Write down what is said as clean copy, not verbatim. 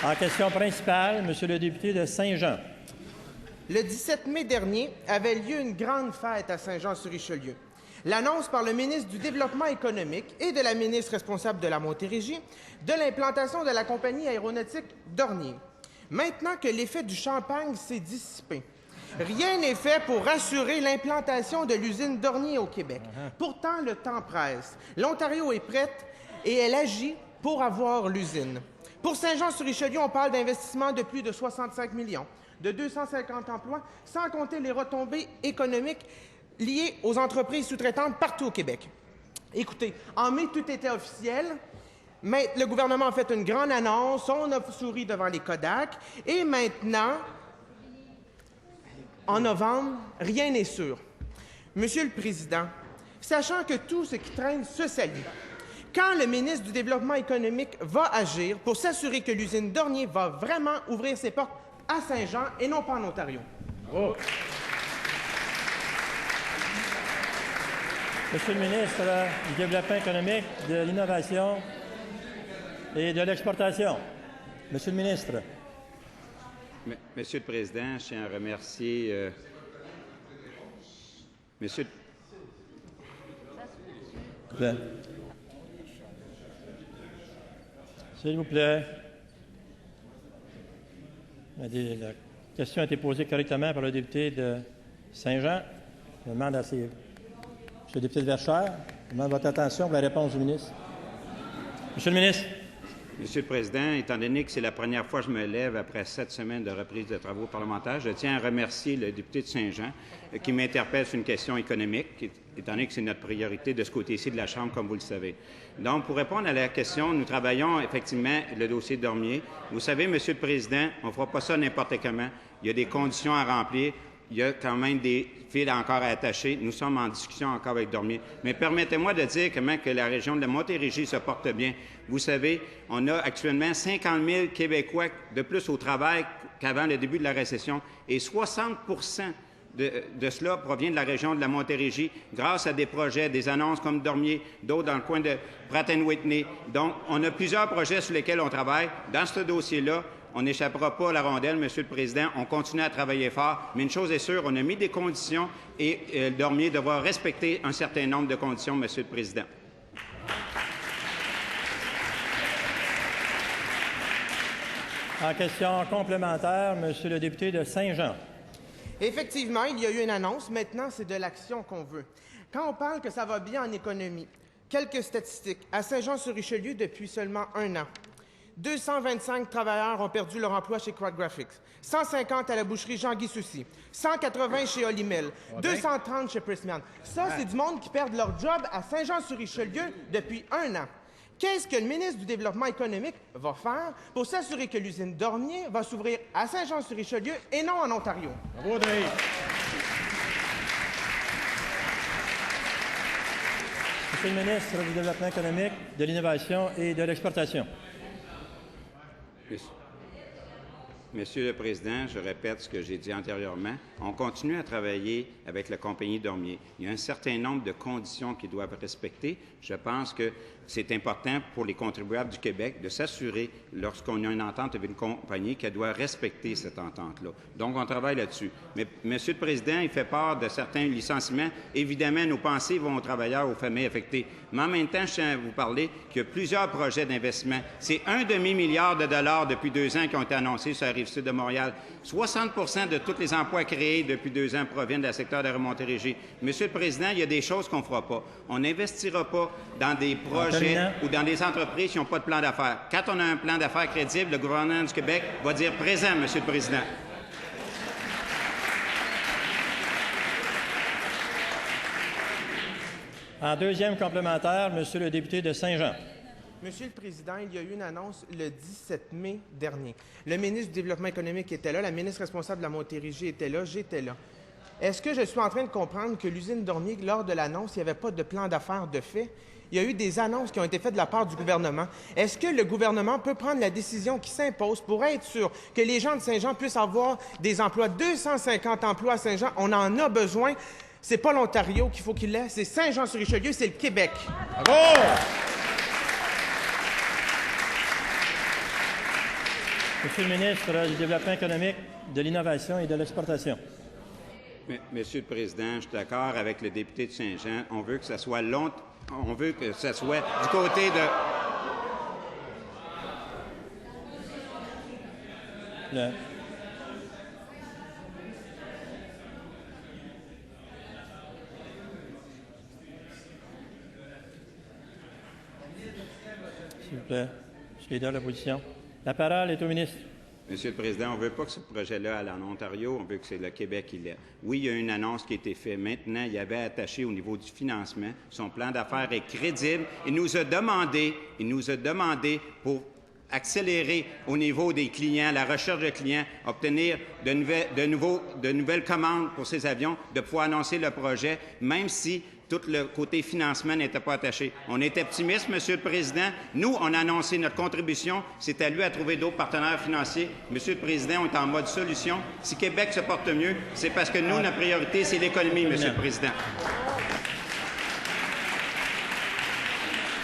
En question principale, Monsieur le député de Saint-Jean. Le 17 mai dernier avait lieu une grande fête à Saint-Jean-sur-Richelieu. L'annonce par le ministre du Développement économique et de la ministre responsable de la Montérégie de l'implantation de la compagnie aéronautique Dornier. Maintenant que l'effet du champagne s'est dissipé, rien n'est fait pour assurer l'implantation de l'usine Dornier au Québec. Pourtant, le temps presse. L'Ontario est prête et elle agit pour avoir l'usine. Pour Saint-Jean-sur-Richelieu, on parle d'investissements de plus de 65 millions, de 250 emplois, sans compter les retombées économiques liées aux entreprises sous-traitantes partout au Québec. Écoutez, en mai, tout était officiel. Mais le gouvernement a fait une grande annonce, on a souri devant les Kodak, et maintenant, en novembre, rien n'est sûr. Monsieur le Président, sachant que tout ce qui traîne se salit, quand le ministre du Développement économique va agir pour s'assurer que l'usine Dornier va vraiment ouvrir ses portes à Saint-Jean et non pas en Ontario? Oh. Monsieur le ministre du Développement économique, de l'Innovation et de l'exportation. Monsieur le ministre. Monsieur le Président, je tiens à remercier Monsieur. S'il vous plaît. La question a été posée correctement par le député de Saint-Jean. Je demande à Monsieur le député de Verchères, je demande votre attention pour la réponse du ministre. Monsieur le ministre. Monsieur le Président, étant donné que c'est la première fois que je me lève après 7 semaines de reprise de travaux parlementaires, je tiens à remercier le député de Saint-Jean qui m'interpelle sur une question économique, étant donné que c'est notre priorité de ce côté-ci de la Chambre, comme vous le savez. Donc, pour répondre à la question, nous travaillons effectivement le dossier Dormier. Vous savez, Monsieur le Président, on ne fera pas ça n'importe comment. Il y a des conditions à remplir. Il y a quand même des fils encore à attacher. Nous sommes en discussion encore avec Dormier. Mais permettez-moi de dire comment que la région de la Montérégie se porte bien. Vous savez, on a actuellement 50 000 Québécois de plus au travail qu'avant le début de la récession et 60 de cela provient de la région de la Montérégie grâce à des projets, des annonces comme Dormier, d'autres dans le coin de Pratt & Whitney. Donc, on a plusieurs projets sur lesquels on travaille. Dans ce dossier-là, on n'échappera pas à la rondelle, Monsieur le Président. On continue à travailler fort. Mais une chose est sûre, on a mis des conditions et Dormier devra respecter un certain nombre de conditions, Monsieur le Président. En question complémentaire, Monsieur le député de Saint-Jean. Effectivement, il y a eu une annonce. Maintenant, c'est de l'action qu'on veut. Quand on parle que ça va bien en économie, quelques statistiques. À Saint-Jean-sur-Richelieu, depuis seulement 1 an, 225 travailleurs ont perdu leur emploi chez Quad Graphics, 150 à la boucherie Jean-Guy Soucy, 180 chez Olimel, 230 chez Pressman. Ça, c'est du monde qui perd leur job à Saint-Jean-sur-Richelieu depuis 1 an. Qu'est-ce que le ministre du Développement économique va faire pour s'assurer que l'usine Dornier va s'ouvrir à Saint-Jean-sur-Richelieu et non en Ontario? Bravo, Dave. Monsieur le ministre du Développement économique, de l'Innovation et de l'exportation. Monsieur le Président, je répète ce que j'ai dit antérieurement. On continue à travailler avec la compagnie Dormier. Il y a un certain nombre de conditions qu'ils doivent respecter. Je pense que c'est important pour les contribuables du Québec de s'assurer, lorsqu'on a une entente avec une compagnie, qu'elle doit respecter cette entente-là. Donc, on travaille là-dessus. Mais, Monsieur le Président, il fait part de certains licenciements. Évidemment, nos pensées vont aux travailleurs, aux familles affectées. Mais en même temps, je tiens à vous parler qu'il y a plusieurs projets d'investissement. C'est 1,5 milliard de dollars depuis 2 ans qui ont été annoncés sur la Rive-Sud de Montréal. 60 de tous les emplois créés depuis 2 ans proviennent du secteur de la Montérégie. Monsieur le Président, il y a des choses qu'on ne fera pas. On n'investira pas dans des projets ou dans des entreprises qui n'ont pas de plan d'affaires. Quand on a un plan d'affaires crédible, le gouvernement du Québec va dire présent, Monsieur le Président. En deuxième complémentaire, Monsieur le député de Saint-Jean. Monsieur le Président, il y a eu une annonce le 17 mai dernier. Le ministre du Développement économique était là, la ministre responsable de la Montérégie était là, j'étais là. Est-ce que je suis en train de comprendre que l'usine Dornier, lors de l'annonce, il n'y avait pas de plan d'affaires de fait? Il y a eu des annonces qui ont été faites de la part du gouvernement. Est-ce que le gouvernement peut prendre la décision qui s'impose pour être sûr que les gens de Saint-Jean puissent avoir des emplois, 250 emplois à Saint-Jean? On en a besoin. C'est pas l'Ontario qu'il faut qu'il l'ait, c'est Saint-Jean-sur-Richelieu, c'est le Québec. Bravo! Monsieur le ministre du Développement économique, de l'Innovation et de l'Exportation. Monsieur le Président, je suis d'accord avec le député de Saint-Jean. On veut que ça soit long. On veut que ça soit du côté de... S'il vous plaît. Monsieur le leader de l'opposition. La parole est au ministre. Monsieur le Président, on ne veut pas que ce projet-là aille en Ontario, on veut que c'est le Québec qui l'ait. Oui, il y a une annonce qui a été faite. Maintenant, il y avait attaché au niveau du financement. Son plan d'affaires est crédible. Il nous a demandé pour accélérer au niveau des clients, la recherche de clients, obtenir de nouvelles commandes pour ces avions, de pouvoir annoncer le projet, même si tout le côté financement n'était pas attaché. On est optimiste, Monsieur le Président. Nous, on a annoncé notre contribution. C'est à lui à trouver d'autres partenaires financiers. Monsieur le Président, on est en mode solution. Si Québec se porte mieux, c'est parce que nous, notre priorité, c'est l'économie, Monsieur le Président.